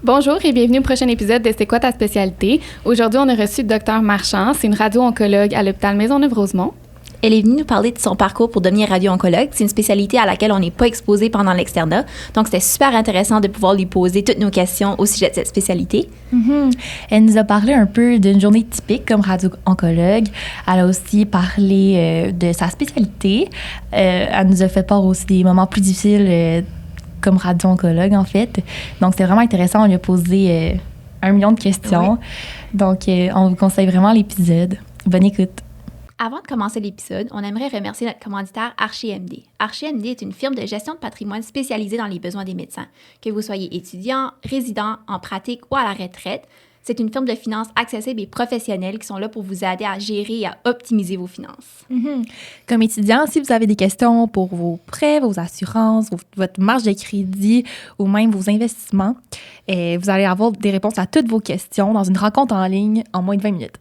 Bonjour et bienvenue au prochain épisode de C'est quoi ta spécialité? Aujourd'hui, on a reçu le Dr Marchand. C'est une radio-oncologue à l'hôpital Maisonneuve-Rosemont. Elle est venue nous parler de son parcours pour devenir radio-oncologue. C'est une spécialité à laquelle on n'est pas exposé pendant l'externat. Donc, c'était super intéressant de pouvoir lui poser toutes nos questions au sujet de cette spécialité. Elle nous a parlé un peu d'une journée typique comme radio-oncologue. Elle a aussi parlé de sa spécialité. Elle nous a fait part aussi des moments plus difficiles comme radio-oncologue, en fait. Donc, c'était vraiment intéressant. On lui a posé 1 million de questions. Oui. Donc, on vous conseille vraiment l'épisode. Bonne écoute. Avant de commencer l'épisode, on aimerait remercier notre commanditaire ArchiMD. ArchiMD est une firme de gestion de patrimoine spécialisée dans les besoins des médecins. Que vous soyez étudiant, résident, en pratique ou à la retraite, c'est une firme de finances accessible et professionnelle qui sont là pour vous aider à gérer et à optimiser vos finances. Comme étudiant, si vous avez des questions pour vos prêts, vos assurances, votre marge de crédit ou même vos investissements, vous allez avoir des réponses à toutes vos questions dans une rencontre en ligne en moins de 20 minutes.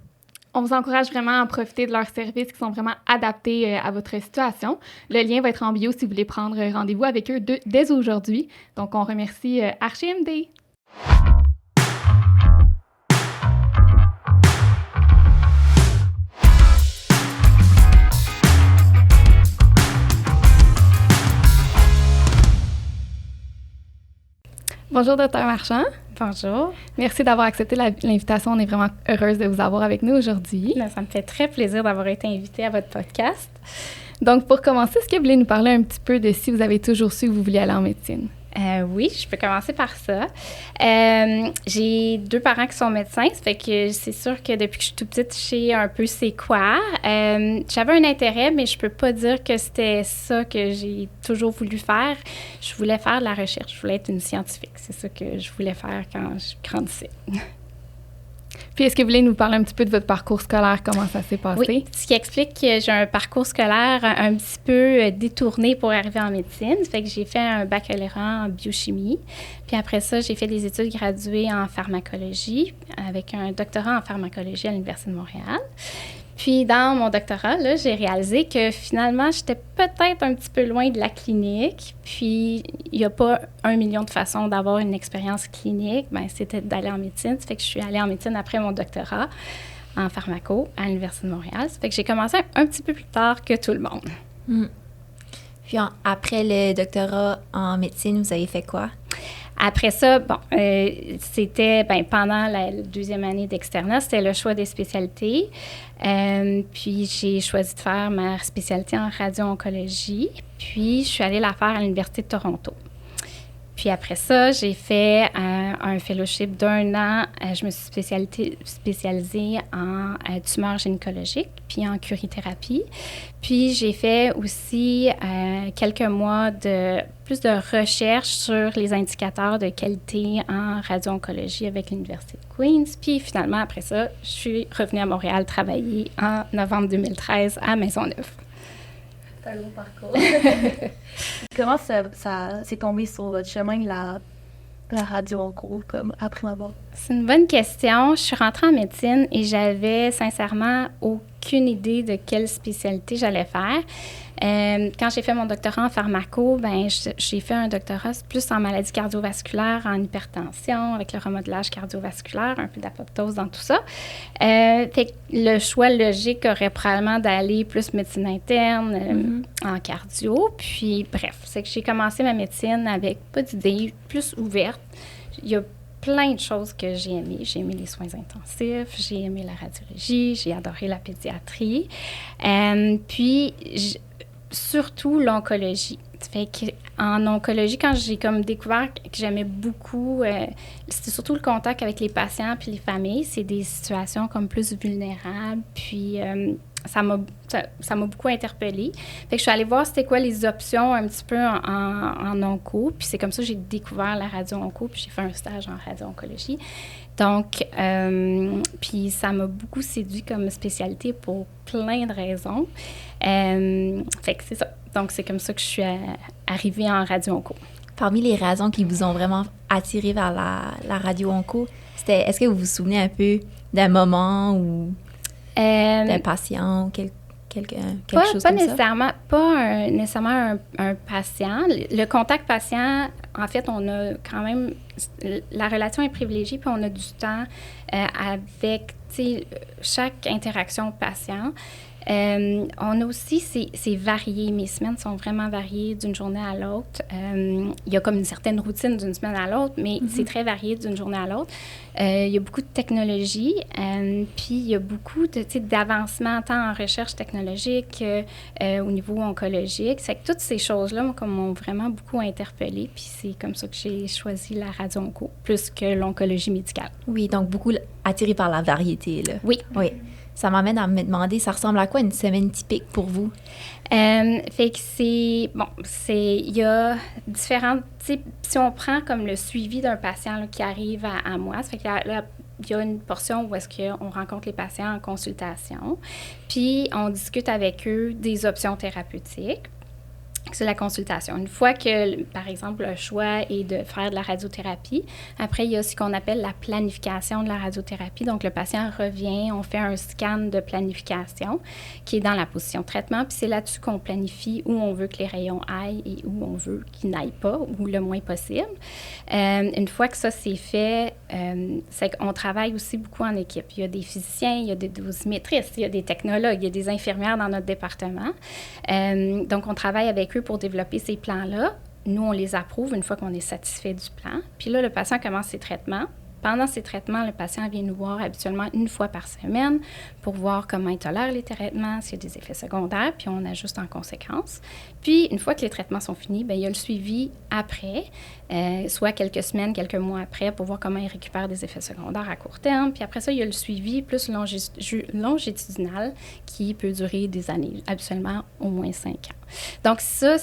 On vous encourage vraiment à profiter de leurs services qui sont vraiment adaptés à votre situation. Le lien va être en bio si vous voulez prendre rendez-vous avec eux dès aujourd'hui. Donc, on remercie ArchiMD. Bonjour, Dr Marchand. Bonjour. Merci d'avoir accepté l'invitation. On est vraiment heureuse de vous avoir avec nous aujourd'hui. Ça me fait très plaisir d'avoir été invitée à votre podcast. Donc, pour commencer, est-ce que vous voulez nous parler un petit peu de si vous avez toujours su que vous vouliez aller en médecine? Oui, je peux commencer par ça. J'ai 2 parents qui sont médecins, ça fait que c'est sûr que depuis que je suis toute petite, je sais un peu c'est quoi. J'avais un intérêt, mais je peux pas dire que c'était ça que j'ai toujours voulu faire. Je voulais faire de la recherche, je voulais être une scientifique. C'est ça que je voulais faire quand je grandissais. Puis, est-ce que vous voulez nous parler un petit peu de votre parcours scolaire, comment ça s'est passé? Oui, ce qui explique que j'ai un parcours scolaire un petit peu détourné pour arriver en médecine. Ça fait que j'ai fait un baccalauréat en biochimie. Puis après ça, j'ai fait des études graduées en pharmacologie avec un doctorat en pharmacologie à l'Université de Montréal. Puis, dans mon doctorat, là, j'ai réalisé que finalement, j'étais peut-être un petit peu loin de la clinique. Puis, il n'y a pas 1 million de façons d'avoir une expérience clinique. Bien, c'était d'aller en médecine. Ça fait que je suis allée en médecine après mon doctorat en pharmaco à l'Université de Montréal. Ça fait que j'ai commencé un petit peu plus tard que tout le monde. Puis, après le doctorat en médecine, vous avez fait quoi? Après ça, c'était pendant la 2e année d'externat, c'était le choix des spécialités. Puis j'ai choisi de faire ma spécialité en radio-oncologie. Puis je suis allée la faire à l'Université de Toronto. Puis après ça, j'ai fait un fellowship d'1 an. Je me suis spécialisée en tumeurs gynécologiques puis en curithérapie. Puis j'ai fait aussi quelques mois de plus de recherche sur les indicateurs de qualité en radio-oncologie avec l'Université de Queen's. Puis finalement, après ça, je suis revenue à Montréal travailler en novembre 2013 à Maisonneuve. C'est un gros parcours. Comment ça s'est tombé sur votre chemin, la radio-onco, comme après ma bord? C'est une bonne question. Je suis rentrée en médecine et j'avais sincèrement aucune idée de quelle spécialité j'allais faire. Quand j'ai fait mon doctorat en pharmaco, j'ai fait un doctorat plus en maladies cardiovasculaires, en hypertension, avec le remodelage cardiovasculaire, un peu d'apoptose dans tout ça. Fait que le choix logique aurait probablement d'aller plus médecine interne, en cardio. Puis bref, c'est que j'ai commencé ma médecine avec pas d'idée, plus ouverte. Il y a plein de choses que j'ai aimées. J'ai aimé les soins intensifs, j'ai aimé la radiologie, j'ai adoré la pédiatrie. Puis surtout l'oncologie. Ça fait qu'en oncologie, quand j'ai comme découvert que j'aimais beaucoup, c'était surtout le contact avec les patients puis les familles. C'est des situations comme plus vulnérables. Puis ça m'a beaucoup interpellée. Fait que je suis allée voir c'était quoi les options un petit peu en onco. Puis c'est comme ça que j'ai découvert la radio-onco. Puis j'ai fait un stage en radio-oncologie. Donc, puis ça m'a beaucoup séduit comme spécialité pour plein de raisons. Fait que c'est ça. Donc, c'est comme ça que je suis arrivée en radio-onco. Parmi les raisons qui vous ont vraiment attiré vers la radio-onco, est-ce que vous vous souvenez un peu d'un moment ou d'un patient ou quelque chose comme ça? Pas nécessairement un patient. Le contact patient en fait, on a quand même, la relation est privilégiée, puis on a du temps avec, tu sais, chaque interaction patient. On a aussi, c'est varié. Mes semaines sont vraiment variées d'une journée à l'autre. Il y a comme une certaine routine d'une semaine à l'autre, mais c'est très varié d'une journée à l'autre. Il y a beaucoup de technologie, puis il y a beaucoup d'avancement tant en recherche technologique au niveau oncologique. C'est que toutes ces choses-là m'ont vraiment beaucoup interpellée, puis c'est comme ça que j'ai choisi la radio-onco, plus que l'oncologie médicale. Oui, donc beaucoup attiré par la variété, là. Oui. Oui. Ça m'amène à me demander, ça ressemble à quoi une semaine typique pour vous? Fait que c'est... Bon, il y a différentes... Si on prend comme le suivi d'un patient là, qui arrive à moi, ça fait que là, il y a une portion où est-ce qu'on rencontre les patients en consultation, puis on discute avec eux des options thérapeutiques. C'est la consultation. Une fois que, par exemple, le choix est de faire de la radiothérapie, après, il y a ce qu'on appelle la planification de la radiothérapie. Donc, le patient revient, on fait un scan de planification qui est dans la position de traitement, puis c'est là-dessus qu'on planifie où on veut que les rayons aillent et où on veut qu'ils n'aillent pas, ou le moins possible. Une fois que ça, c'est fait, c'est qu'on travaille aussi beaucoup en équipe. Il y a des physiciens, il y a des dosimétristes, il y a des technologues, il y a des infirmières dans notre département. Donc, on travaille avec eux pour développer ces plans-là. Nous, on les approuve une fois qu'on est satisfait du plan. Puis là, le patient commence ses traitements. Pendant ces traitements, le patient vient nous voir habituellement une fois par semaine pour voir comment il tolère les traitements, s'il y a des effets secondaires, puis on ajuste en conséquence. Puis, une fois que les traitements sont finis, bien, il y a le suivi après, soit quelques semaines, quelques mois après, pour voir comment il récupère des effets secondaires à court terme. Puis après ça, il y a le suivi plus longitudinal qui peut durer des années, habituellement au moins 5 ans. Donc ça,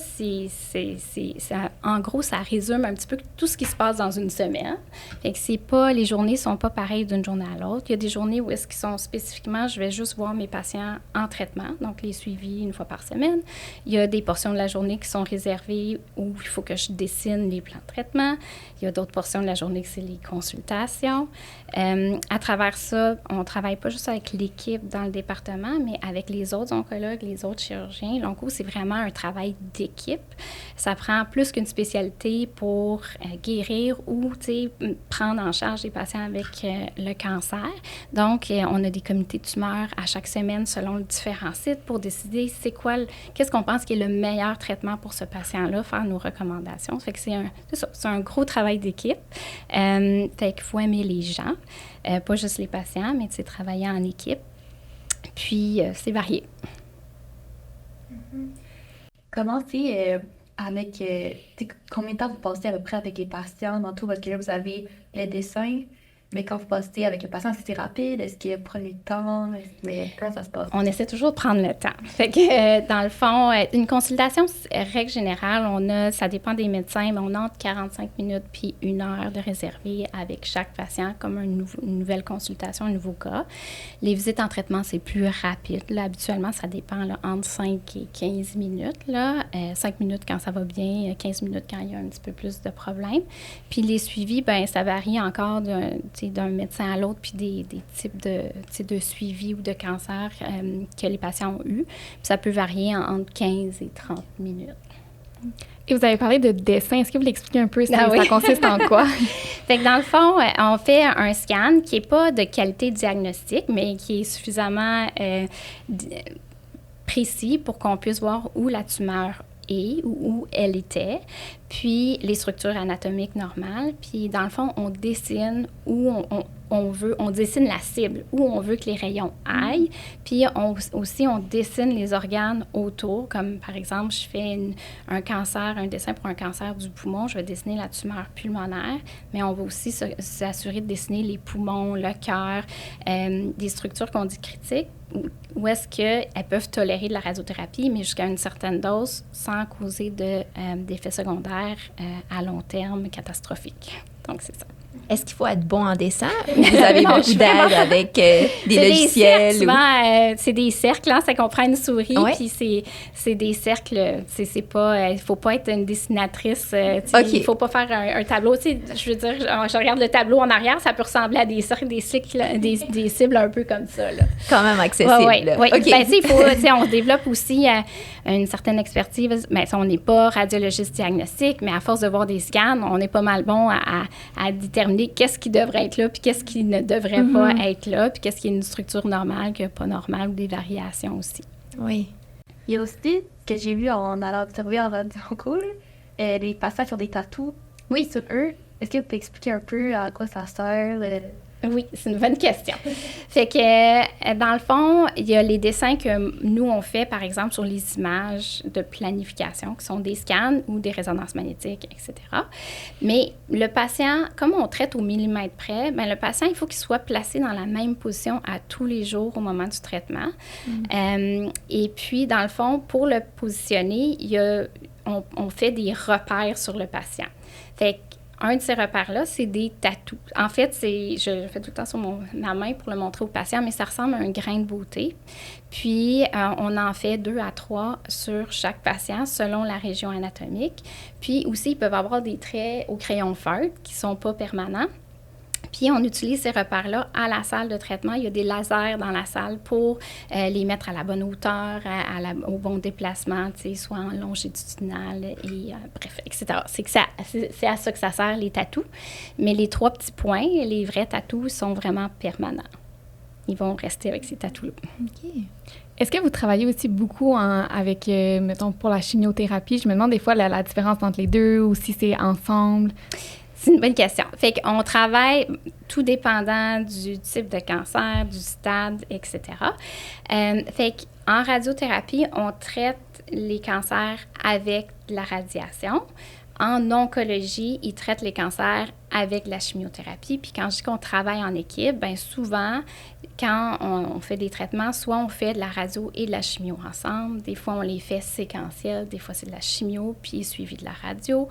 en gros, ça résume un petit peu tout ce qui se passe dans une semaine. Fait que les journées ne sont pas pareilles d'une journée à l'autre. Il y a des journées où est-ce qu'ils sont spécifiquement, je vais juste voir mes patients en traitement, donc les suivis une fois par semaine. Il y a des portions de la journée qui sont réservées où il faut que je dessine les plans de traitement. Il y a d'autres portions de la journée que c'est les consultations. À travers ça, on ne travaille pas juste avec l'équipe dans le département, mais avec les autres oncologues, les autres chirurgiens. L'onco, c'est vraiment un travail d'équipe. Ça prend plus qu'une spécialité pour guérir ou prendre en charge les patients avec le cancer. Donc, on a des comités de tumeurs à chaque semaine selon différents sites pour décider qu'est-ce qu'on pense qui est le meilleur traitement pour ce patient-là, faire nos recommandations. Ça fait que c'est un gros travail d'équipe. Fait qu'il faut aimer les gens, pas juste les patients, mais travailler en équipe. Puis, c'est varié. Comment avec combien de temps vous passez à peu près avec les patients dans tout? Parce que là, vous avez les dessins, mais quand vous passez avec le patient, c'est rapide? Est-ce qu'il prend le temps? Comment ça se passe? On essaie toujours de prendre le temps. Fait que, dans le fond, une consultation, règle générale, ça dépend des médecins, mais on a entre 45 minutes puis 1 heure de réservé avec chaque patient, comme une nouvelle consultation, un nouveau cas. Les visites en traitement, c'est plus rapide. Là, habituellement, ça dépend entre 5 et 15 minutes. 5 minutes quand ça va bien, 15 minutes quand il y a un petit peu plus de problèmes. Puis les suivis, bien, ça varie encore d'un médecin à l'autre, puis des types de suivi ou de cancer que les patients ont eu. Puis ça peut varier entre 15 et 30 minutes. Et vous avez parlé de dessin. Est-ce que vous l'expliquez un peu? Ça consiste en quoi? Fait que dans le fond, on fait un scan qui n'est pas de qualité diagnostique, mais qui est suffisamment précis pour qu'on puisse voir où la tumeur est ou où elle était, puis les structures anatomiques normales. Puis dans le fond, on dessine où on dessine la cible, où on veut que les rayons aillent. Puis on dessine les organes autour, comme par exemple, je fais un dessin pour un cancer du poumon, je vais dessiner la tumeur pulmonaire, mais on va aussi s'assurer de dessiner les poumons, le cœur, des structures qu'on dit critiques, où est-ce qu'elles peuvent tolérer de la radiothérapie, mais jusqu'à une certaine dose, sans causer d'effets secondaires à long terme catastrophiques. Donc, c'est ça. Est-ce qu'il faut être bon en dessin ou vous avez beaucoup d'aide avec des logiciels? C'est des cercles, hein, ça comprend une souris, Ouais. puis c'est des cercles. C'est pas, il faut pas être une dessinatrice. Il faut pas faire un tableau. Je veux dire, je regarde le tableau en arrière, ça peut ressembler à des cercles, des cibles un peu comme ça. Là. Quand même accessible. Oui. OK. Ben, on développe aussi une certaine expertise. Ben, on n'est pas radiologiste diagnostique, mais à force de voir des scans, on est pas mal bon à déterminer qu'est-ce qui devrait être là, puis qu'est-ce qui ne devrait pas être là, puis qu'est-ce qui est une structure normale, que pas normale, ou des variations aussi. Oui. Il y a aussi, que j'ai vu en allant observer en radio les patients qui ont des tatous sur eux. Est-ce que vous pouvez expliquer un peu à quoi ça sert? Oui, c'est une bonne question. Fait que, dans le fond, il y a les dessins que nous, on fait, par exemple, sur les images de planification, qui sont des scans ou des résonances magnétiques, etc. Mais le patient, comme on traite au millimètre près, bien, le patient, il faut qu'il soit placé dans la même position à tous les jours au moment du traitement. Et puis, dans le fond, pour le positionner, on fait des repères sur le patient. Fait que, un de ces repères-là, c'est des tatous. En fait, je le fais tout le temps sur ma main pour le montrer au patient, mais ça ressemble à un grain de beauté. Puis, on en fait 2 à 3 sur chaque patient selon la région anatomique. Puis aussi, ils peuvent avoir des traits au crayon feutre qui ne sont pas permanents. Puis, on utilise ces repères-là à la salle de traitement. Il y a des lasers dans la salle pour les mettre à la bonne hauteur, au bon déplacement, soit en longitudinal, et bref, etc. C'est à ça que ça sert, les tatous. Mais les 3 petits points, les vrais tatous, sont vraiment permanents. Ils vont rester avec ces tatous-là. OK. Est-ce que vous travaillez aussi beaucoup avec, mettons, pour la chimiothérapie? Je me demande des fois la différence entre les deux ou si c'est ensemble. C'est une bonne question. Fait qu'on travaille tout dépendant du type de cancer, du stade, etc. Fait qu'en radiothérapie, on traite les cancers avec de la radiation. En oncologie, ils traitent les cancers avec la chimiothérapie. Puis quand je dis qu'on travaille en équipe, bien souvent, quand on fait des traitements, soit on fait de la radio et de la chimio ensemble. Des fois, on les fait séquentiels. Des fois, c'est de la chimio, puis suivi de la radio.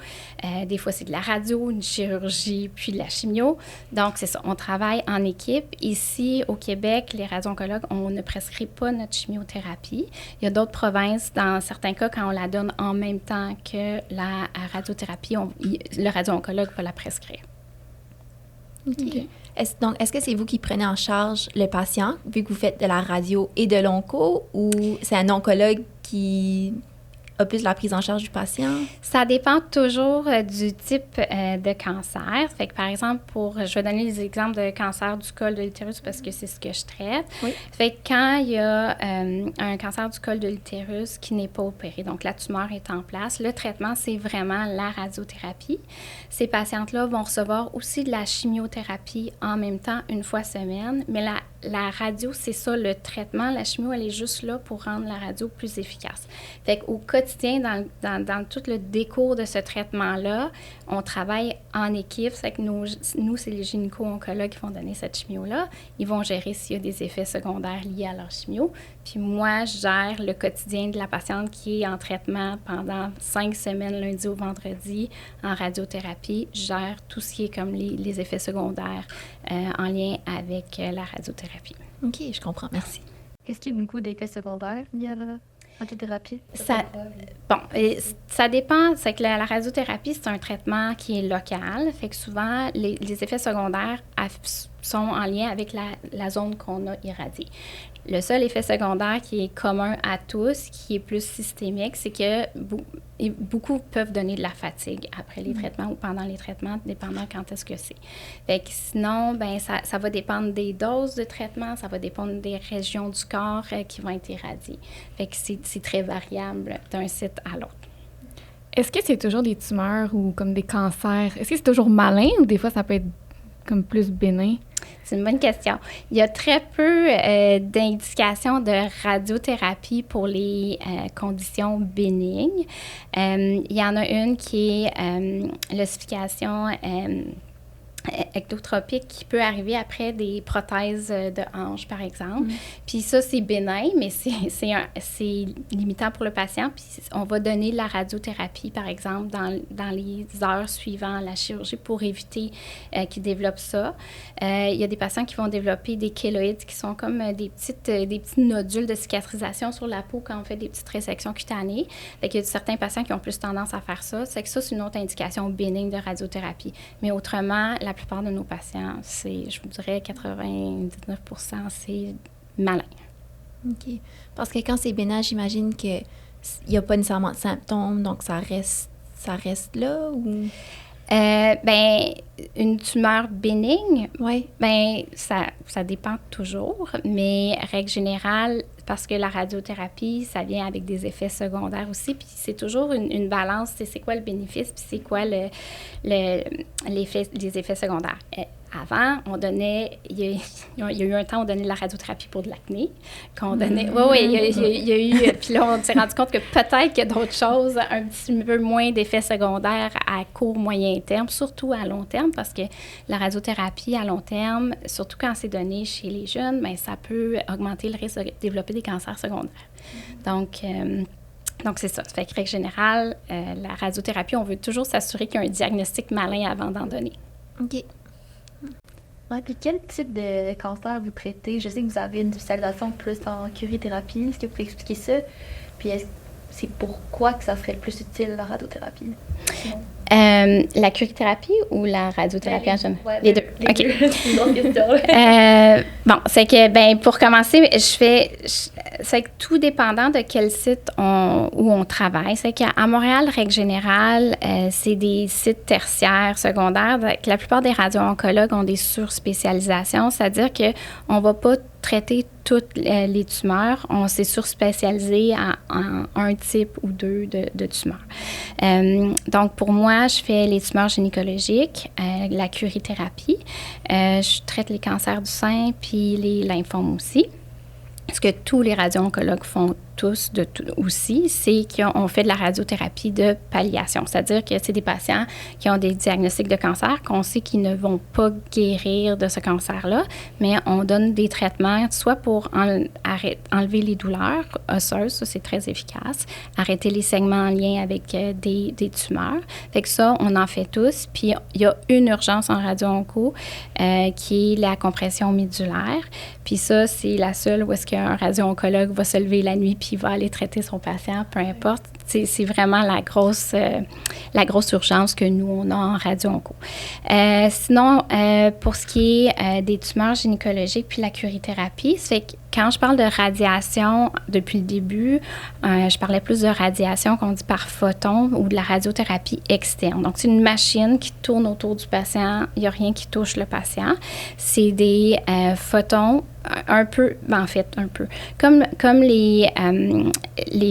Des fois, c'est de la radio, une chirurgie, puis de la chimio. Donc, c'est ça. On travaille en équipe. Ici, au Québec, les radio-oncologues, on ne prescrit pas notre chimiothérapie. Il y a d'autres provinces, dans certains cas, quand on la donne en même temps que la radiothérapie, le radio-oncologue va la prescrire. OK. Est-ce que c'est vous qui prenez en charge le patient, vu que vous faites de la radio et de l'onco, ou c'est un oncologue qui a plus la prise en charge du patient? Ça dépend toujours du type de cancer. Fait que, par exemple, je vais donner des exemples de cancer du col de l'utérus parce que c'est ce que je traite. Oui. Fait que quand il y a un cancer du col de l'utérus qui n'est pas opéré, donc la tumeur est en place, le traitement, c'est vraiment la radiothérapie. Ces patientes-là vont recevoir aussi de la chimiothérapie en même temps, une fois semaine, mais la radio, c'est ça, le traitement. La chimio, elle est juste là pour rendre la radio plus efficace. Fait qu'au quotidien, dans tout le décours de ce traitement-là, on travaille en équipe. C'est que nous, c'est les gynéco-oncologues qui vont donner cette chimio-là. Ils vont gérer s'il y a des effets secondaires liés à leur chimio. Puis moi, je gère le quotidien de la patiente qui est en traitement pendant 5 semaines, lundi au vendredi, en radiothérapie. Je gère tout ce qui est comme les effets secondaires en lien avec la radiothérapie. OK, je comprends. Merci. Est-ce qu'il y a beaucoup d'effets secondaires liés à la radiothérapie? Ça dépend. C'est que la radiothérapie, c'est un traitement qui est local. Fait que souvent, les effets secondaires sont en lien avec la zone qu'on a irradiée. Le seul effet secondaire qui est commun à tous, qui est plus systémique, c'est que beaucoup peuvent donner de la fatigue après les traitements ou pendant les traitements, dépendant quand est-ce que c'est. Fait que sinon, ben ça va dépendre des doses de traitement, ça va dépendre des régions du corps qui vont être irradiées. Fait que c'est très variable d'un site à l'autre. Est-ce que c'est toujours des tumeurs ou comme des cancers? Est-ce que c'est toujours malin ou des fois ça peut être comme plus bénin? C'est une bonne question. Il y a très peu d'indications de radiothérapie pour les conditions bénignes. Il y en a une qui est l'ossification ectotropique qui peut arriver après des prothèses de hanche, par exemple. Puis ça, c'est bénin, mais c'est limitant pour le patient. Puis on va donner de la radiothérapie, par exemple, dans les heures suivant la chirurgie pour éviter qu'ils développent ça. Il y a des patients qui vont développer des kéloïdes qui sont comme des petits nodules de cicatrisation sur la peau quand on fait des petites résections cutanées. Fait qu'il y a certains patients qui ont plus tendance à faire ça. C'est que ça, c'est une autre indication bénigne de radiothérapie. Mais autrement, la plupart de nos patients, je vous dirais 99%, c'est malin. OK. Parce que quand c'est bénin, j'imagine qu'il n'y a pas nécessairement de symptômes, donc ça reste là ou... Une tumeur bénigne, oui. Ça dépend toujours, mais règle générale, parce que la radiothérapie, ça vient avec des effets secondaires aussi, puis c'est toujours une balance, c'est quoi le bénéfice, puis c'est quoi les effets secondaires. Avant, on donnait, il y a eu un temps où on donnait de la radiothérapie pour de l'acné, qu'on donnait, il y a eu, puis là, on s'est rendu compte que peut-être qu'il y a d'autres choses, un petit peu moins d'effets secondaires à court, moyen terme, surtout à long terme, parce que la radiothérapie à long terme, surtout quand c'est donné chez les jeunes, bien, ça peut augmenter le risque de développer des cancers secondaires. Donc, c'est ça. Ça fait que, règle générale, la radiothérapie, on veut toujours s'assurer qu'il y a un diagnostic malin avant d'en donner. OK. Ouais, puis quel type de cancer vous traitez? Je sais que vous avez une spécialisation plus en curithérapie. Est-ce que vous pouvez expliquer ça? Puis c'est pourquoi que ça serait le plus utile, la radiothérapie? La curithérapie ou la radiothérapie en général? Ouais, les deux. OK. C'est une autre question. C'est que, pour commencer, c'est que tout dépendant de quel site où on travaille. C'est qu'à Montréal, règle générale, c'est des sites tertiaires, secondaires. Que la plupart des radio-oncologues ont des surspécialisations, c'est-à-dire qu'on ne va pas traiter toutes les tumeurs. On s'est surspécialisé en un type ou deux de tumeurs. Donc, pour moi, je fais les tumeurs gynécologiques, la curithérapie. Je traite les cancers du sein puis les lymphomes aussi. Ce que tous les radio-oncologues font tous aussi, c'est qu'on fait de la radiothérapie de palliation. C'est-à-dire que c'est des patients qui ont des diagnostics de cancer, qu'on sait qu'ils ne vont pas guérir de ce cancer-là, mais on donne des traitements soit pour enlever les douleurs osseuses, ça c'est très efficace, arrêter les saignements en lien avec des tumeurs. Fait que ça, on en fait tous. Puis il y a une urgence en radio-onco qui est la compression médulaire. Puis ça, c'est la seule où est-ce qu'un radio-oncologue va se lever la nuit puis il va aller traiter son patient, peu importe. C'est vraiment la grosse urgence que nous, on a en radio-onco. Sinon, pour ce qui est des tumeurs gynécologiques puis la curithérapie, c'est que quand je parle de radiation, depuis le début, je parlais plus de radiation qu'on dit par photon ou de la radiothérapie externe. Donc, c'est une machine qui tourne autour du patient. Il n'y a rien qui touche le patient. C'est des photons un peu, un peu, comme les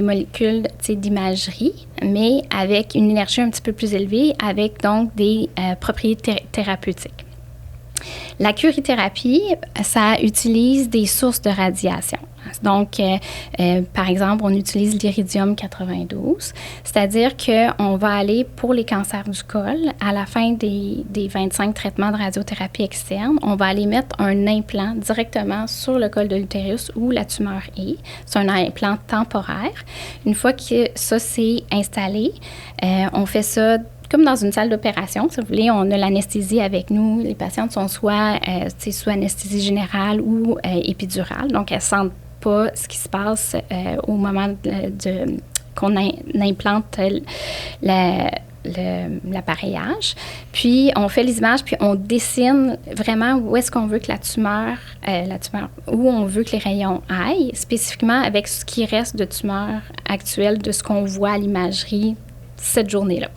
molécules d'imagerie, mais avec une énergie un petit peu plus élevée, avec donc des propriétés thérapeutiques. La curithérapie, ça utilise des sources de radiation. Donc, par exemple, on utilise l'iridium 92, c'est-à-dire qu'on va aller pour les cancers du col, à la fin des 25 traitements de radiothérapie externe, on va aller mettre un implant directement sur le col de l'utérus où la tumeur est. C'est un implant temporaire. Une fois que ça s'est installé, on fait ça comme dans une salle d'opération, si vous voulez, on a l'anesthésie avec nous. Les patientes sont soit sous anesthésie générale ou épidurale, donc elles ne sentent pas ce qui se passe au moment qu'on implante l'appareillage. Puis, on fait les images, puis on dessine vraiment où est-ce qu'on veut que la tumeur, où on veut que les rayons aillent, spécifiquement avec ce qui reste de tumeur actuelle, de ce qu'on voit à l'imagerie cette journée-là.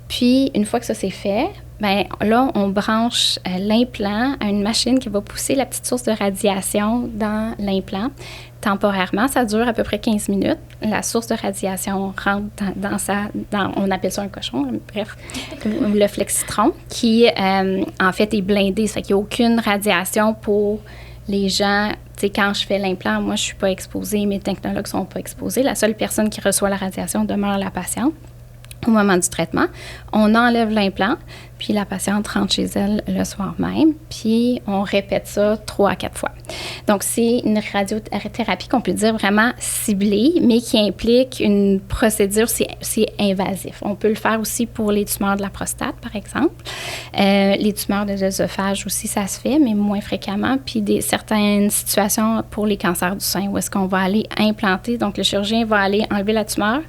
Puis, une fois que ça c'est fait, bien là, on branche l'implant à une machine qui va pousser la petite source de radiation dans l'implant. Temporairement, ça dure à peu près 15 minutes. La source de radiation rentre on appelle ça un cochon, bref, le flexitron, qui en fait est blindé. Ça fait qu'il n'y a aucune radiation pour les gens. Tu sais, quand je fais l'implant, moi, je ne suis pas exposée, mes technologues ne sont pas exposés. La seule personne qui reçoit la radiation demeure la patiente. Au moment du traitement, on enlève l'implant, puis la patiente rentre chez elle le soir même, puis on répète ça 3 à 4 fois. Donc, c'est une radiothérapie qu'on peut dire vraiment ciblée, mais qui implique une procédure, c'est invasif. On peut le faire aussi pour les tumeurs de la prostate, par exemple. Les tumeurs de l'œsophage aussi, ça se fait, mais moins fréquemment. Puis certaines situations pour les cancers du sein, où est-ce qu'on va aller implanter. Donc, le chirurgien va aller enlever la tumeur.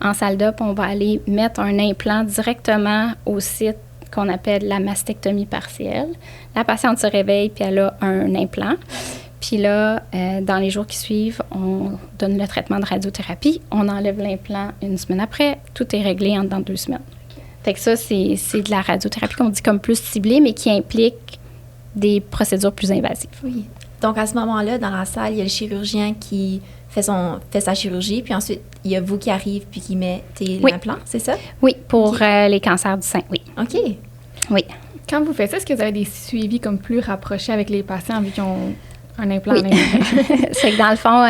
En salle d'op, on va aller mettre un implant directement au site qu'on appelle la mastectomie partielle. La patiente se réveille, puis elle a un implant. Puis là, dans les jours qui suivent, on donne le traitement de radiothérapie. On enlève l'implant une semaine après. Tout est réglé en dedans de 2 semaines. Fait que ça, c'est de la radiothérapie qu'on dit comme plus ciblée, mais qui implique des procédures plus invasives. Oui. Donc, à ce moment-là, dans la salle, il y a le chirurgien qui fait sa chirurgie, puis ensuite, il y a vous qui arrive puis qui mettez l'implant, c'est ça? Oui, pour les cancers du sein, oui. OK. Oui. Quand vous faites ça, est-ce que vous avez des suivis comme plus rapprochés avec les patients vu qu'ils ont un implant? Oui. C'est que dans le fond,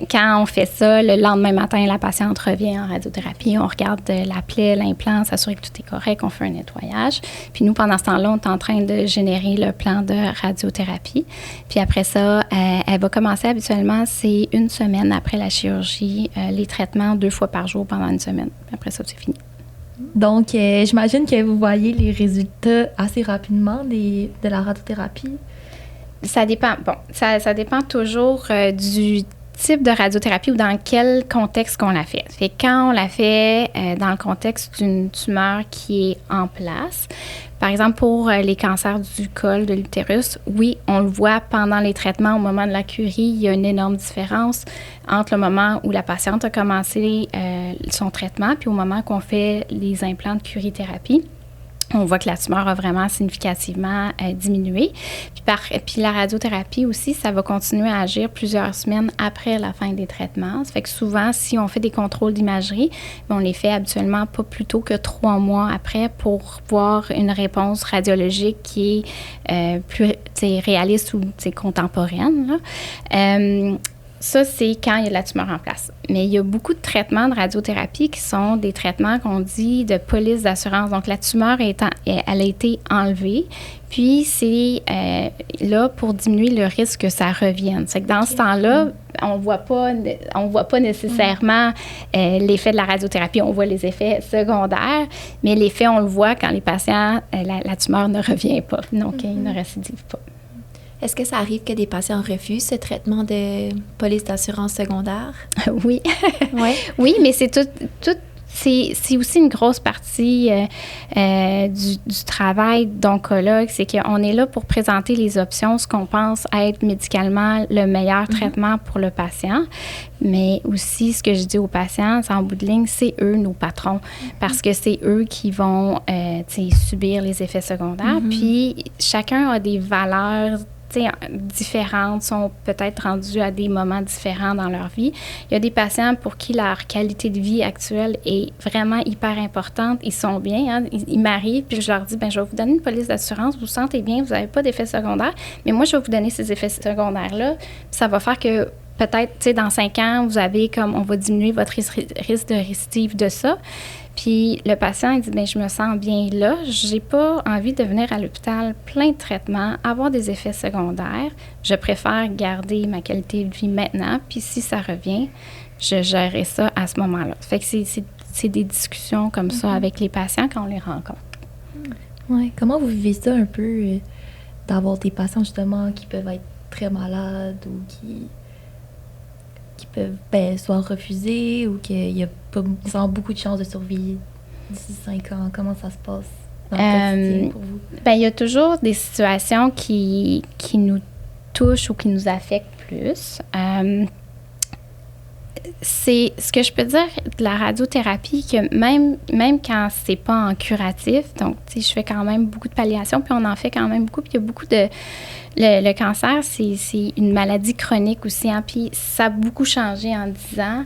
quand on fait ça, le lendemain matin, la patiente revient en radiothérapie, on regarde la plaie, l'implant, s'assurer que tout est correct, on fait un nettoyage. Puis nous, pendant ce temps-là, on est en train de générer le plan de radiothérapie. Puis après ça, elle va commencer habituellement, c'est 1 semaine après la chirurgie, les traitements 2 fois par jour pendant 1 semaine. Puis après ça, c'est fini. Donc, j'imagine que vous voyez les résultats assez rapidement de la radiothérapie. Ça dépend. Bon, ça dépend toujours du type de radiothérapie ou dans quel contexte qu'on la fait. Fait que quand on la fait dans le contexte d'une tumeur qui est en place, par exemple pour les cancers du col, de l'utérus, oui, on le voit pendant les traitements au moment de la curie, il y a une énorme différence entre le moment où la patiente a commencé son traitement puis au moment qu'on fait les implants de curithérapie. On voit que la tumeur a vraiment significativement diminué. Puis la radiothérapie aussi, ça va continuer à agir plusieurs semaines après la fin des traitements. Ça fait que souvent, si on fait des contrôles d'imagerie, on les fait habituellement pas plus tôt que 3 mois après pour voir une réponse radiologique qui est plus réaliste ou contemporaine, là. Ça, c'est quand il y a de la tumeur en place. Mais il y a beaucoup de traitements de radiothérapie qui sont des traitements qu'on dit de police d'assurance. Donc, la tumeur, elle a été enlevée, puis c'est là pour diminuer le risque que ça revienne. C'est que dans ce temps-là, on voit pas nécessairement l'effet de la radiothérapie. On voit les effets secondaires, mais l'effet, on le voit quand les patients, la tumeur ne revient pas. Donc, ils ne récidivent pas. Est-ce que ça arrive que des patients refusent ce traitement de police d'assurance secondaire? Oui. Ouais. Oui, mais c'est c'est aussi une grosse partie du travail d'oncologue, c'est qu'on est là pour présenter les options, ce qu'on pense être médicalement le meilleur traitement pour le patient. Mais aussi, ce que je dis aux patients, c'est en bout de ligne, c'est eux nos patrons, parce que c'est eux qui vont subir les effets secondaires. Puis, chacun a des valeurs différentes, sont peut-être rendus à des moments différents dans leur vie. Il y a des patients pour qui leur qualité de vie actuelle est vraiment hyper importante. Ils sont bien. Hein? Ils m'arrivent, puis je leur dis, je vais vous donner une police d'assurance, vous vous sentez bien, vous n'avez pas d'effets secondaires, mais moi, je vais vous donner ces effets secondaires-là. Ça va faire que peut-être, dans 5 ans, vous avez on va diminuer votre risque de récidive de ça. Puis le patient, il dit, je me sens bien là, j'ai pas envie de venir à l'hôpital plein de traitements, avoir des effets secondaires. Je préfère garder ma qualité de vie maintenant, puis si ça revient, je gérerai ça à ce moment-là. Fait que c'est des discussions comme ça avec les patients quand on les rencontre. Ouais. Comment vous vivez ça un peu, d'avoir des patients justement qui peuvent être très malades ou qui peuvent soit refuser ou qu'il n'y a pas nécessairement beaucoup de chances de survie d'ici 5 ans? Comment ça se passe dans le quotidien pour vous? Il y a toujours des situations qui nous touchent ou qui nous affectent plus. C'est ce que je peux dire de la radiothérapie, que même quand c'est pas en curatif, donc je fais quand même beaucoup de palliation, puis on en fait quand même beaucoup, puis il y a beaucoup de... Le cancer, c'est une maladie chronique aussi, hein, puis ça a beaucoup changé en 10 ans.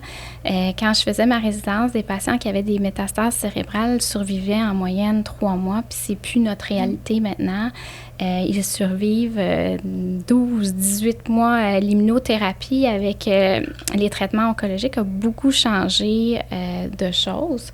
Quand je faisais ma résidence, des patients qui avaient des métastases cérébrales survivaient en moyenne 3 mois, puis c'est plus notre réalité maintenant. Ils survivent 12-18 mois à l'immunothérapie avec les traitements oncologiques a beaucoup changé de choses.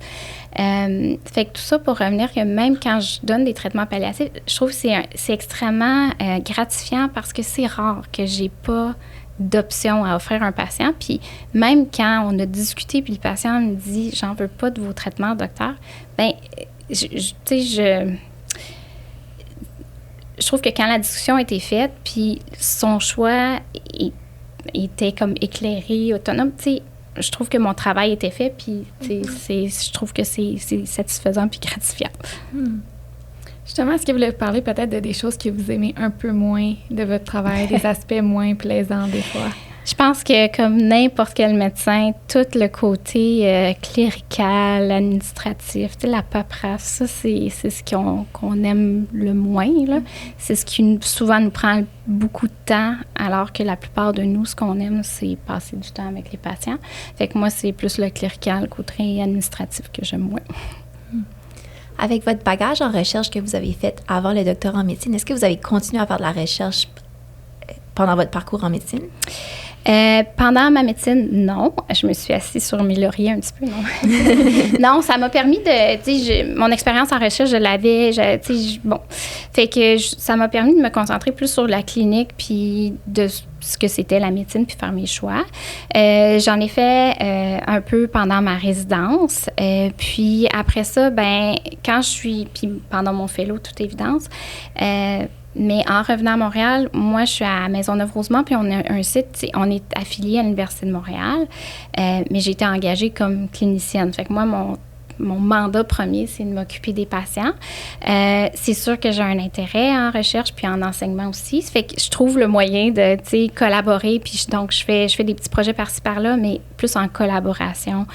Fait que tout ça pour revenir que même quand je donne des traitements palliatifs, je trouve que c'est extrêmement gratifiant parce que c'est rare que j'ai pas d'options à offrir à un patient. Puis même quand on a discuté, puis le patient me dit « j'en veux pas de vos traitements, docteur », bien, je trouve que quand la discussion a été faite, puis son choix était comme éclairé, autonome, tu sais, je trouve que mon travail était fait, puis je trouve que c'est satisfaisant puis gratifiant. Justement, est-ce que vous voulez parler peut-être de des choses que vous aimez un peu moins de votre travail, des aspects moins plaisants des fois? Je pense que comme n'importe quel médecin, tout le côté clérical, administratif, la paperasse, ça, c'est ce qu'on aime le moins, là. C'est ce qui souvent nous prend beaucoup de temps, alors que la plupart de nous, ce qu'on aime, c'est passer du temps avec les patients. Fait que moi, c'est plus le clérical, le côté administratif que j'aime moins. Avec votre bagage en recherche que vous avez fait avant le doctorat en médecine, est-ce que vous avez continué à faire de la recherche pendant votre parcours en médecine? Pendant ma médecine, non. Je me suis assise sur mes lauriers un petit peu, non. Non, ça m'a permis de, tu sais, mon expérience en recherche, je l'avais, tu sais, bon. Fait que ça m'a permis de me concentrer plus sur la clinique, puis de ce que c'était la médecine, puis faire mes choix. J'en ai fait un peu pendant ma résidence. Puis après ça, ben quand je suis, puis pendant mon fellow, toute évidence, mais en revenant à Montréal, moi, je suis à Maisonneuve-Rosemont, puis on a un site, on est affilié à l'Université de Montréal, mais j'ai été engagée comme clinicienne. Fait que moi, mon mandat premier, c'est de m'occuper des patients. C'est sûr que j'ai un intérêt en recherche puis en enseignement aussi. Ça fait que je trouve le moyen de, tu sais, collaborer. Puis donc, je fais des petits projets par-ci, par-là, mais plus en collaboration.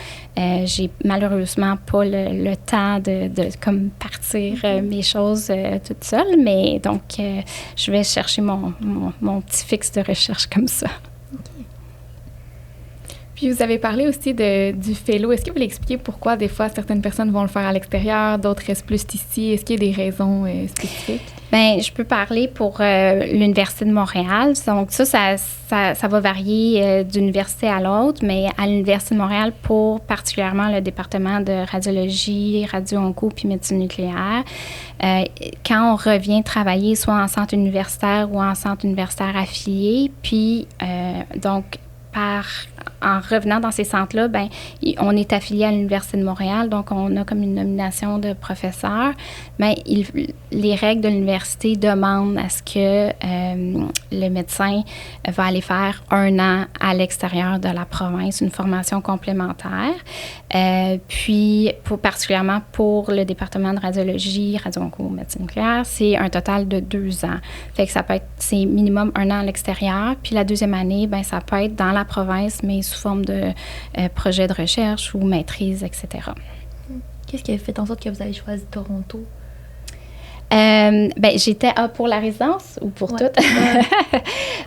J'ai malheureusement pas le temps de comme partir mes choses toute seule. Mais donc, je vais chercher mon petit fixe de recherche comme ça. Puis vous avez parlé aussi du fellow. Est-ce que vous voulez expliquer pourquoi des fois certaines personnes vont le faire à l'extérieur, d'autres restent plus ici? Est-ce qu'il y a des raisons spécifiques? Bien, je peux parler pour l'Université de Montréal. Donc ça va varier d'université à l'autre, mais à l'Université de Montréal, pour particulièrement le département de radiologie, radio-onco puis médecine nucléaire, quand on revient travailler soit en centre universitaire ou en centre universitaire affilié, puis donc en revenant dans ces centres-là, ben, on est affilié à l'Université de Montréal, donc on a comme une nomination de professeur. Mais les règles de l'université demandent à ce que le médecin va aller faire 1 an à l'extérieur de la province, une formation complémentaire. Puis, particulièrement pour le département de radiologie, radio-onco, médecine nucléaire, c'est un total de 2 ans. Fait que c'est minimum 1 an à l'extérieur. Puis la deuxième année, ben, ça peut être dans la province, mais sous forme de projet de recherche ou maîtrise, etc. Qu'est-ce qui a fait en sorte que vous avez choisi Toronto? Ben, j'étais pour la résidence ou pour toutes?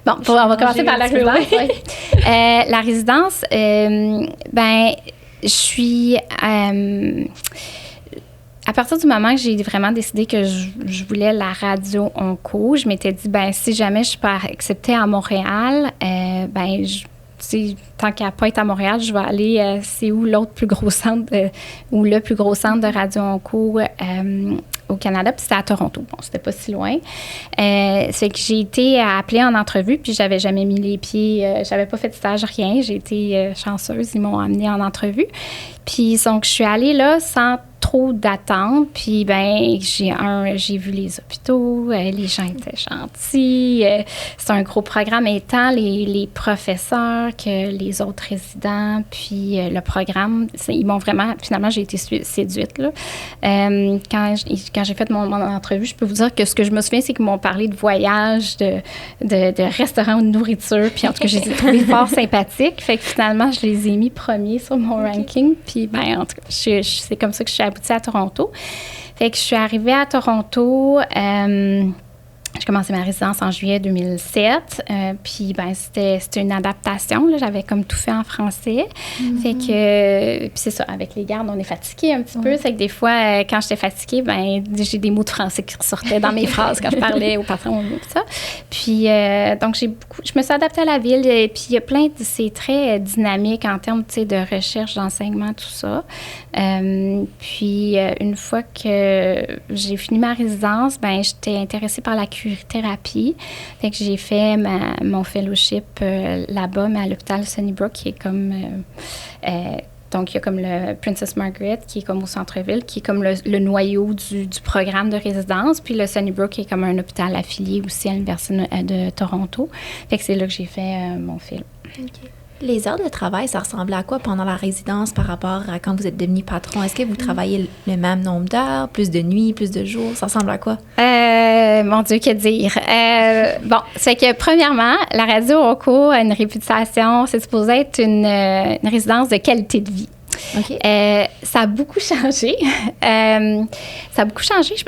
Bon, on va commencer par la résidence. La résidence, ben, je suis... à partir du moment que j'ai vraiment décidé que je voulais la radio-onco, je m'étais dit, ben si jamais je suis pas acceptée à Montréal, ben tant qu'à pas être à Montréal, je vais aller, c'est où l'autre plus gros centre, ou le plus gros centre de radio-onco au Canada, puis c'était à Toronto. Bon, c'était pas si loin. C'est que j'ai été appelée en entrevue, puis j'avais jamais mis les pieds, j'avais pas fait de stage, rien. J'ai été chanceuse, ils m'ont amenée en entrevue. Puis donc, je suis allée là sans trop d'attente, puis ben j'ai vu les hôpitaux, les gens étaient gentils, c'est un gros programme, et tant les professeurs que les autres résidents, puis le programme, ils m'ont vraiment, finalement, j'ai été séduite, là. Quand j'ai fait mon entrevue, je peux vous dire que ce que je me souviens, c'est qu'ils m'ont parlé de voyage, de restaurants ou de nourriture, puis en tout cas, je les ai trouvés fort sympathiques, fait que finalement, je les ai mis premiers sur mon ranking, puis ben en tout cas, c'est comme ça que je suis aboutie à Toronto. Fait que je suis arrivée à Toronto J'ai commencé ma résidence en juillet 2007. Puis, ben, c'était une adaptation. Là. J'avais comme tout fait en français. Fait que... puis c'est ça, avec les gardes, on est fatigué un petit peu. C'est que des fois, quand j'étais fatiguée, ben, j'ai des mots de français qui ressortaient dans mes phrases quand je parlais au patron ou tout ça. Puis, donc, je me suis adaptée à la ville. Et puis, il y a plein de... C'est très dynamique en termes, tu sais, de recherche, d'enseignement, tout ça. Puis, une fois que j'ai fini ma résidence, ben, j'étais intéressée par la thérapie. Fait que j'ai fait mon fellowship là-bas, mais à l'hôpital Sunnybrook, qui est comme... donc, il y a comme le Princess Margaret, qui est comme au centre-ville, qui est comme le noyau du programme de résidence. Puis le Sunnybrook, qui est comme un hôpital affilié aussi à l'Université de Toronto. Fait que c'est là que j'ai fait mon film. OK. Les heures de travail, ça ressemblait à quoi pendant la résidence par rapport à quand vous êtes devenu patron? Est-ce que vous travaillez le même nombre d'heures, plus de nuits, plus de jours? Ça ressemble à quoi? Mon Dieu, que dire? Bon, c'est que premièrement, la Radio Onco a une réputation, c'est supposé être une résidence de qualité de vie. OK. Ça a beaucoup changé.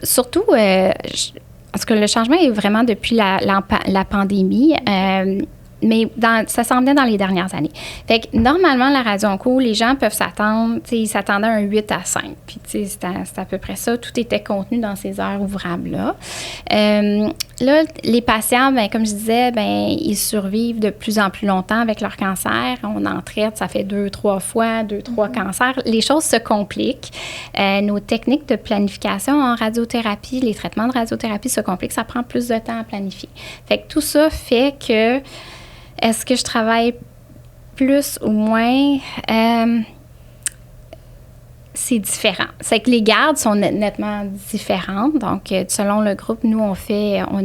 Surtout, parce que le changement est vraiment depuis la pandémie. Mais ça s'en venait dans les dernières années. Fait que normalement, la Radio Onco, les gens peuvent s'attendre, ils s'attendaient à un 8 à 5. Puis, c'est à peu près ça. Tout était contenu dans ces heures ouvrables-là. Là, les patients, ben, comme je disais, ben, ils survivent de plus en plus longtemps avec leur cancer. On en traite, ça fait 2-3 fois, 2-3 cancers. Les choses se compliquent. Nos techniques de planification en radiothérapie, les traitements de radiothérapie se compliquent. Ça prend plus de temps à planifier. Fait que tout ça fait que est-ce que je travaille plus ou moins? C'est différent. C'est que les gardes sont nettement différentes. Donc, selon le groupe, nous, on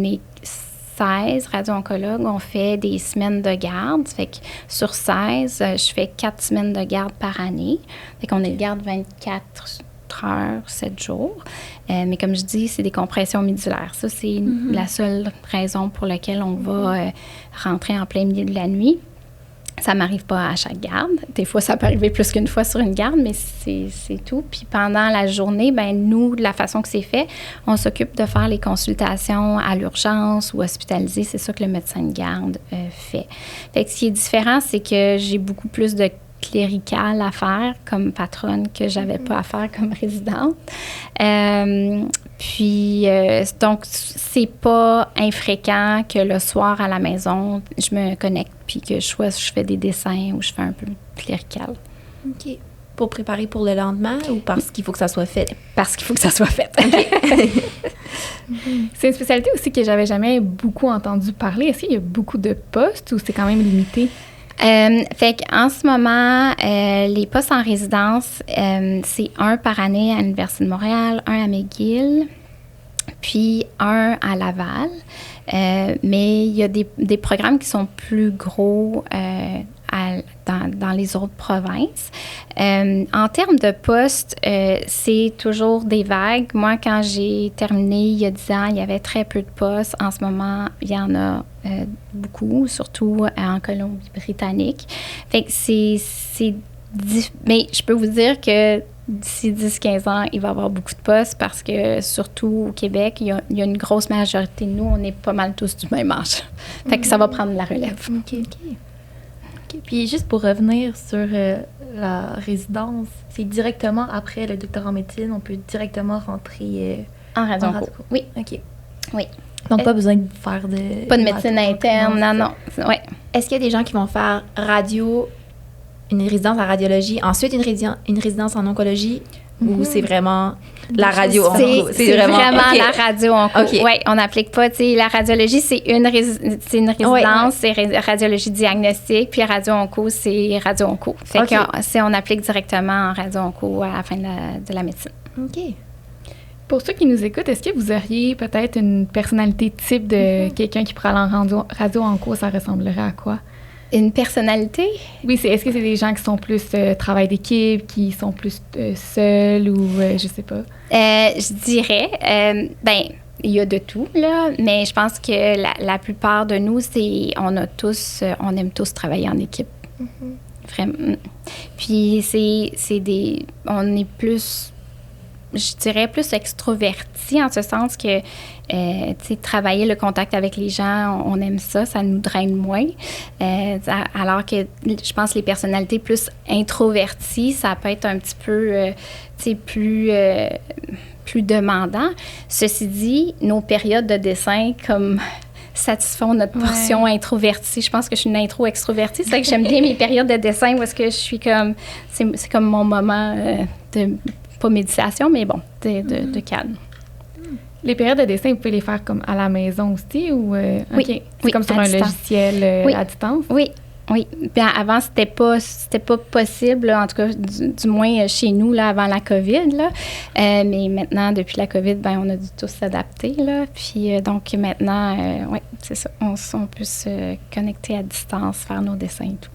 est 16 radio-oncologues. On fait des semaines de garde. Fait que sur 16, je fais 4 semaines de garde par année. Fait qu'on est de garde 24 heures, 7 jours. Mais comme je dis, c'est des compressions médulaires. Ça, c'est la seule raison pour laquelle on va rentrer en plein milieu de la nuit. Ça m'arrive pas à chaque garde. Des fois, ça peut arriver plus qu'une fois sur une garde, mais c'est tout. Puis pendant la journée, ben nous, de la façon que c'est fait, on s'occupe de faire les consultations à l'urgence ou hospitalisé. C'est ça que le médecin de garde fait. Fait que ce qui est différent, c'est que j'ai beaucoup plus de clérical à faire comme patronne que j'avais pas à faire comme résidente. Donc, c'est pas infréquent que le soir à la maison, je me connecte puis que je fais des dessins ou je fais un peu clérical. OK. Pour préparer pour le lendemain ou parce qu'il faut que ça soit fait? Parce qu'il faut que ça soit fait. C'est une spécialité aussi que j'avais jamais beaucoup entendu parler. Est-ce qu'il y a beaucoup de postes ou c'est quand même limité? Fait qu'en ce moment, les postes en résidence, c'est 1 par année à l'Université de Montréal, 1 à McGill, puis 1 à Laval. Mais il y a des programmes qui sont plus gros dans les autres provinces. En termes de postes, c'est toujours des vagues. Moi, quand j'ai terminé il y a 10 ans, il y avait très peu de postes. En ce moment, il y en a beaucoup, surtout en Colombie-Britannique. Fait que mais je peux vous dire que d'ici 10-15 ans, il va y avoir beaucoup de postes parce que, surtout au Québec, il y a une grosse majorité de nous, on est pas mal tous du même âge. Fait que ça va prendre la relève. OK. Puis juste pour revenir sur la résidence, c'est directement après le doctorat en médecine, on peut directement rentrer en radio. Oui. OK. Oui. Donc, pas besoin de faire de... Pas de médecine interne, non. Ouais. Est-ce qu'il y a des gens qui vont faire une résidence en radiologie, ensuite une résidence en oncologie, ou c'est vraiment la radio onco? C'est vraiment la radio onco. Okay. Oui, on n'applique pas, tu sais, la radiologie, c'est une résidence, c'est radiologie diagnostique, puis radio onco, c'est radio onco. Fait qu'on applique directement en radio onco à la fin de la médecine. OK. Pour ceux qui nous écoutent, est-ce que vous auriez peut-être une personnalité type de quelqu'un qui pourrait aller en radio onco? Ça ressemblerait à quoi? Une personnalité? Oui, est-ce que c'est des gens qui sont plus travail d'équipe, qui sont plus seuls ou je sais pas? Je dirais, il y a de tout, là, mais je pense que la plupart de nous, on aime tous travailler en équipe. Vraiment. Puis on est plus je dirais, plus extroverti, en ce sens que, tu sais, travailler le contact avec les gens, on aime ça, ça nous draine moins. Alors que je pense que les personnalités plus introverties, ça peut être un petit peu, tu sais, plus demandant. Ceci dit, nos périodes de dessin, comme satisfont notre portion introvertie. Je pense que je suis une intro-extrovertie. C'est vrai que j'aime bien mes périodes de dessin où est-ce que je suis comme... C'est comme mon moment de... Pas méditation, mais bon, de calme. Les périodes de dessin, vous pouvez les faire comme à la maison aussi ou... Oui. OK. C'est comme sur un logiciel à distance? Oui. Oui. Bien, avant, c'était pas possible, là, en tout cas, du moins chez nous, là, avant la COVID, là. Mais maintenant, depuis la COVID, ben, on a dû tous s'adapter, là. Puis, donc, maintenant, oui, c'est ça. On peut se connecter à distance, faire nos dessins et tout.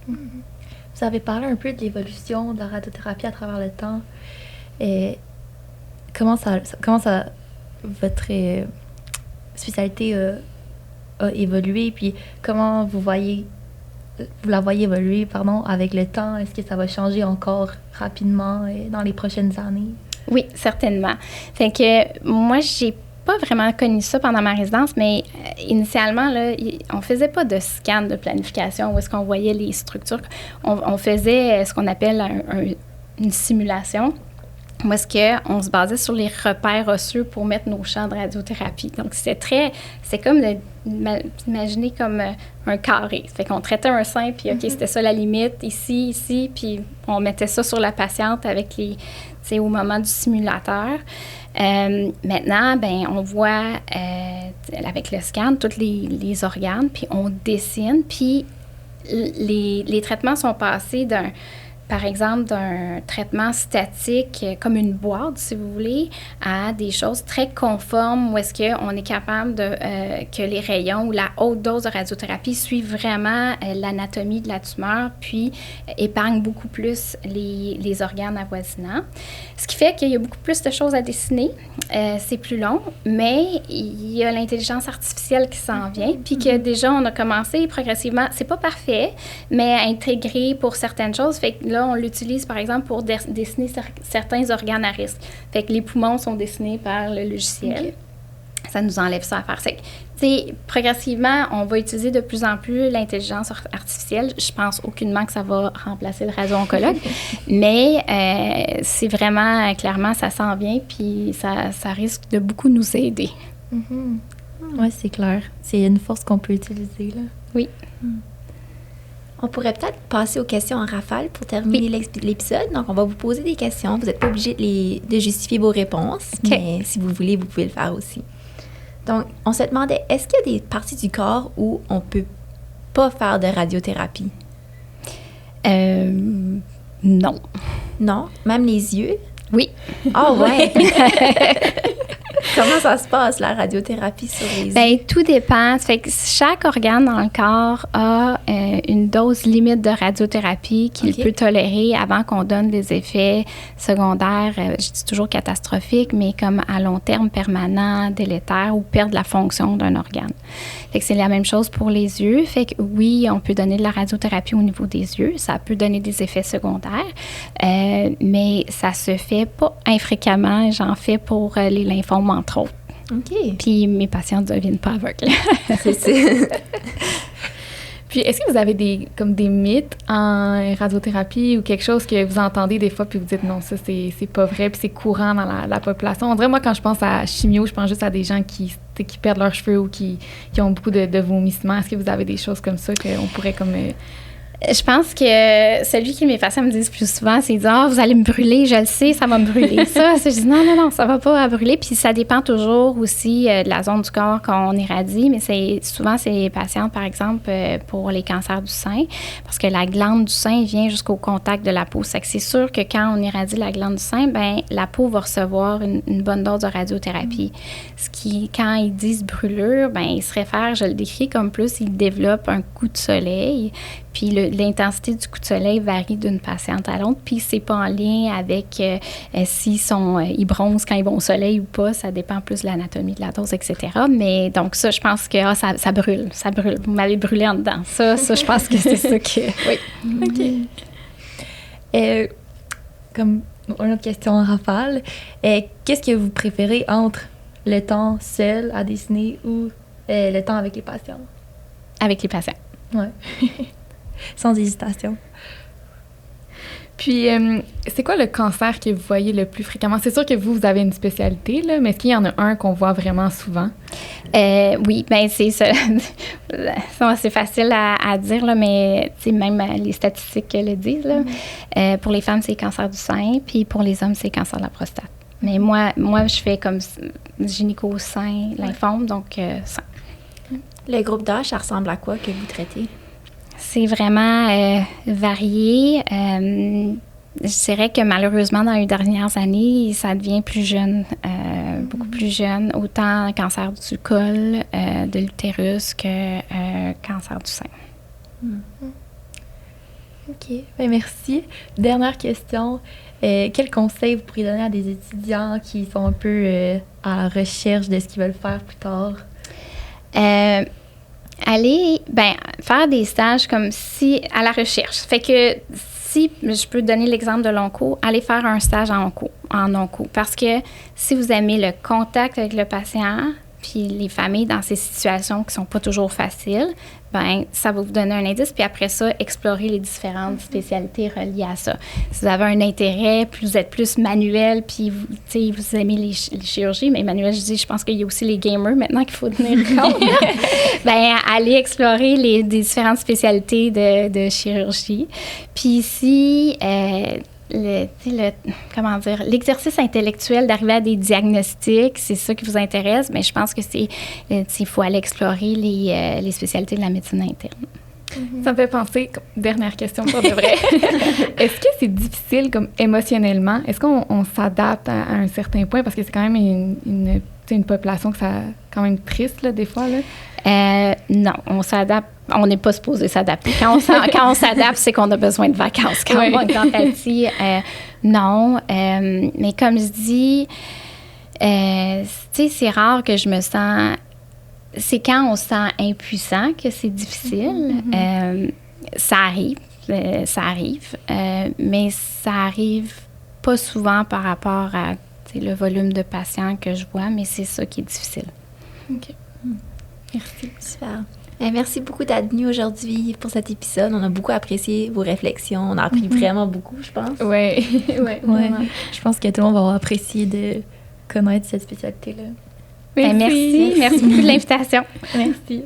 Vous avez parlé un peu de l'évolution de la radiothérapie à travers le temps. Comment votre spécialité a évolué, puis comment vous la voyez évoluer, avec le temps? Est-ce que ça va changer encore rapidement dans les prochaines années? Oui, certainement. Fait que moi, j'ai pas vraiment connu ça pendant ma résidence, mais initialement, là, on faisait pas de scan de planification où est-ce qu'on voyait les structures. On faisait ce qu'on appelle une simulation, où est-ce qu'on se basait sur les repères osseux pour mettre nos champs de radiothérapie. Donc, c'est comme imaginer comme un carré. Fait qu'on traitait un sein, puis OK, c'était ça la limite, ici, puis on mettait ça sur la patiente avec au moment du simulateur. Maintenant, ben on voit avec le scan tous les organes, puis on dessine, puis les traitements sont passés par exemple, d'un traitement statique comme une boîte, si vous voulez, à des choses très conformes où est-ce qu'on est capable que les rayons ou la haute dose de radiothérapie suivent vraiment l'anatomie de la tumeur, puis épargnent beaucoup plus les organes avoisinants. Ce qui fait qu'il y a beaucoup plus de choses à dessiner. C'est plus long, mais il y a l'intelligence artificielle qui s'en vient, puis que déjà, on a commencé progressivement, c'est pas parfait, mais à intégrer pour certaines choses. Fait que là, on l'utilise, par exemple, pour dessiner certains organes à risque. Fait que les poumons sont dessinés par le logiciel. Okay. Ça nous enlève ça à faire. C'est que, progressivement, on va utiliser de plus en plus l'intelligence artificielle. Je pense aucunement que ça va remplacer le radio-oncologue, mais c'est vraiment, clairement, ça s'en vient, puis ça risque de beaucoup nous aider. Oui, c'est clair. C'est une force qu'on peut utiliser, là. Oui. On pourrait peut-être passer aux questions en rafale pour terminer l'épisode. Donc, on va vous poser des questions. Vous n'êtes pas obligé de justifier vos réponses, mais si vous voulez, vous pouvez le faire aussi. Donc, on se demandait, est-ce qu'il y a des parties du corps où on ne peut pas faire de radiothérapie? Non. Non? Même les yeux? Oui. Ah ouais! Comment ça se passe, la radiothérapie sur les yeux? Bien, tout dépend. Ça fait que chaque organe dans le corps a une dose limite de radiothérapie qu'il peut tolérer avant qu'on donne des effets secondaires, je dis toujours catastrophiques, mais comme à long terme, permanents, délétères ou perdre la fonction d'un organe. Fait que c'est la même chose pour les yeux. Fait que oui, on peut donner de la radiothérapie au niveau des yeux. Ça peut donner des effets secondaires, mais ça se fait pas infréquemment. J'en fais pour les lymphomes, entre autres. OK. Puis mes patients ne deviennent pas aveugles. C'est ça. Puis, est-ce que vous avez des mythes en radiothérapie ou quelque chose que vous entendez des fois puis vous dites non, ça, c'est pas vrai, puis c'est courant dans la population? On dirait, moi, quand je pense à chimio, je pense juste à des gens qui perdent leurs cheveux ou qui ont beaucoup de vomissements. Est-ce que vous avez des choses comme ça qu'on pourrait comme... Je pense que celui qui mes patients me disent plus souvent, c'est de dire « Ah, vous allez me brûler, je le sais, ça va me brûler. » Ça, je dis « Non, ça va pas brûler. » Puis ça dépend toujours aussi de la zone du corps qu'on irradie, mais souvent, c'est les patientes, par exemple, pour les cancers du sein, parce que la glande du sein vient jusqu'au contact de la peau. C'est que c'est sûr que quand on irradie la glande du sein, ben la peau va recevoir une bonne dose de radiothérapie. Ce qui, quand ils disent brûlure, ben ils se réfèrent, je le décris comme plus, ils développent un coup de soleil. Puis l'intensité du coup de soleil varie d'une patiente à l'autre. Puis c'est pas en lien avec ils bronzent quand ils vont au soleil ou pas. Ça dépend plus de l'anatomie de la dose, etc. Mais donc ça, je pense que ça brûle. Vous m'avez brûlé en dedans. Ça, je pense que c'est ça que... Oui. OK. Comme une autre question en rafale. Qu'est-ce que vous préférez entre le temps seul à dessiner ou le temps avec les patients? Avec les patients. Ouais. Sans hésitation. Puis, c'est quoi le cancer que vous voyez le plus fréquemment? C'est sûr que vous avez une spécialité, là, mais est-ce qu'il y en a un qu'on voit vraiment souvent? Oui, bien, c'est ça. C'est facile à dire, là, mais même les statistiques le disent. Là. Pour les femmes, c'est le cancer du sein, puis pour les hommes, c'est le cancer de la prostate. Mais moi je fais comme gynéco, sein, lymphome, donc sein. Le groupe d'âge, ça ressemble à quoi que vous traitez? C'est vraiment varié. Je dirais que malheureusement, dans les dernières années, ça devient plus jeune, beaucoup plus jeune, autant cancer du col, de l'utérus que cancer du sein. OK. Ben, merci. Dernière question. Quel conseil vous pourriez donner à des étudiants qui sont un peu à la recherche de ce qu'ils veulent faire plus tard? Aller faire des stages comme si à la recherche. Fait que si je peux donner l'exemple de l'onco, allez faire un stage en onco. Parce que si vous aimez le contact avec le patient, puis les familles dans ces situations qui sont pas toujours faciles, ça va vous donner un indice. Puis après ça, explorer les différentes spécialités reliées à ça. Si vous avez un intérêt, vous êtes plus manuel, puis vous aimez les chirurgies, mais manuel, je pense qu'il y a aussi les gamers maintenant qu'il faut tenir compte. Allez explorer les différentes spécialités de chirurgie. Puis ici, l'exercice intellectuel d'arriver à des diagnostics, c'est ça qui vous intéresse, mais je pense que il faut aller explorer les spécialités de la médecine interne. Ça me fait penser, dernière question pour de vrai, est-ce que c'est difficile comme émotionnellement? Est-ce qu'on s'adapte à un certain point? Parce que c'est quand même une population que ça quand même triste, là, des fois. Là. Non, on s'adapte. On n'est pas supposé s'adapter. Quand on s'adapte, c'est qu'on a besoin de vacances. Quand on manque d'empathie, non. Mais comme je dis, c'est rare que je me sens... C'est quand on se sent impuissant que c'est difficile. Ça arrive, mais ça arrive pas souvent par rapport à le volume de patients que je vois, mais c'est ça qui est difficile. OK. Merci. Super. Merci beaucoup d'être venu aujourd'hui pour cet épisode. On a beaucoup apprécié vos réflexions. On a appris vraiment beaucoup, je pense. Oui. Ouais. Je pense que tout le monde va avoir apprécié de connaître cette spécialité-là. Merci beaucoup de l'invitation. Merci.